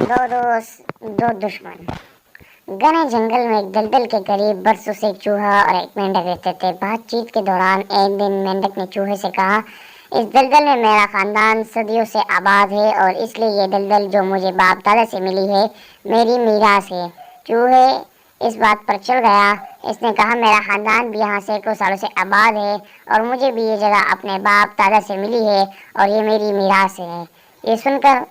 दो दुश्मन। घने जंगल में एक दलदल के करीब बरसों से एक चूहा और एक मेंढक रहते थे। बातचीत के दौरान एक दिन मेंढक ने चूहे से कहा, इस दलदल में मेरा खानदान सदियों से आबाद है और इसलिए ये दलदल जो मुझे बाप दादा से मिली है मेरी मीरास है। चूहे इस बात पर चल गया। इसने कहा, मेरा खानदान भी यहाँ सैकड़ों सालों से आबाद है और मुझे भी ये जगह अपने बाप दादा से मिली है और ये मेरी मीरास है। ये सुनकर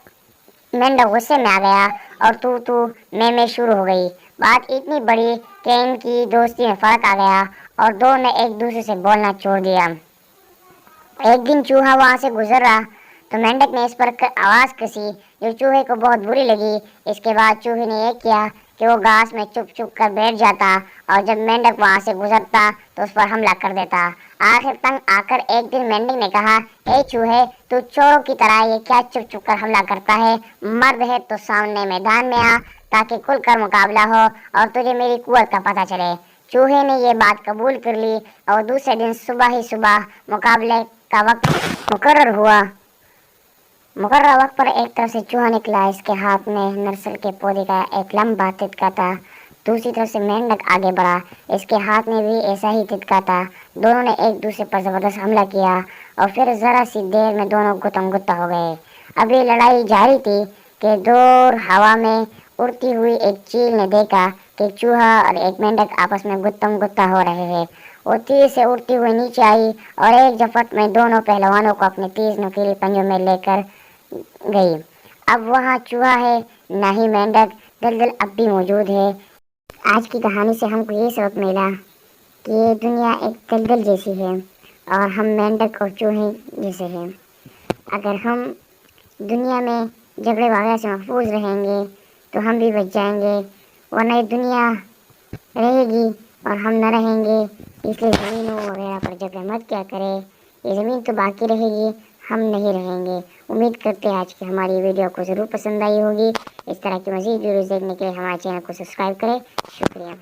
मेंढक गुस्से में आ गया और तू मैं शुरू हो गई। बात इतनी बड़ी कि इनकी दोस्ती में फर्क आ गया और दोनों ने एक दूसरे से बोलना छोड़ दिया। एक दिन चूहा वहां से गुजर रहा तो मेंढक ने इस पर आवाज कसी जो चूहे को बहुत बुरी लगी। इसके बाद चूहे ने यह किया कि वो घास में चुप चुप कर बैठ जाता और जब मेंढक वहां से गुजरता तो उस पर हमला कर देता। आखिर तंग आकर एक दिन मेंढक ने कहा, ए चूहे, तू चोरों की तरह ये क्या चुप चुप कर हमला करता है? मर्द है तो सामने मैदान में आ ताकि खुलकर मुकाबला हो और तुझे मेरी कुव्वत का पता चले। चूहे ने ये बात कबूल कर ली और दूसरे दिन सुबह ही सुबह मुकाबले का वक्त मुकर्रर हुआ। मुकर्रर वक्त पर एक तरफ से चूहा निकला। इसके हाथ में नरसल के पौधे का एक लंबा तितका था। दूसरी तरफ से मेंढक आगे बढ़ा। इसके हाथ में भी ऐसा ही तितका था। दोनों ने एक दूसरे पर जबरदस्त हमला किया और फिर जरा सी देर में दोनों गुत्तम गुत्ता हो गए। अब ये लड़ाई जारी थी कि दूर हवा में उड़ती हुई एक चील ने देखा कि चूहा और एक मेंढक आपस में गुत्तम गुत्ता हो रहे हैं। वो तीर से उड़ती हुई नीचे आई और एक झपट में दोनों पहलवानों को अपने तेज नुकीले पंजों में लेकर गई। अब वहाँ चूहा है ना ही मेंढक। दलदल अब भी मौजूद है। आज की कहानी से हमको ये सबक मिला कि ये दुनिया एक दलदल जैसी है और हम मेंढक और चूहे जैसे हैं। अगर हम दुनिया में झगड़े वगैरह से महफूज रहेंगे तो हम भी बच जाएंगे, वरना ये दुनिया रहेगी और हम न रहेंगे। इसलिए ज़मीनों वगैरह पर झगड़े मत क्या करें। ये ज़मीन तो बाकी रहेगी, हम नहीं रहेंगे। उम्मीद करते हैं आज की हमारी वीडियो को ज़रूर पसंद आई होगी। इस तरह की मज़ीद वीडियोज़ देखने के लिए हमारे चैनल को सब्सक्राइब करें। शुक्रिया।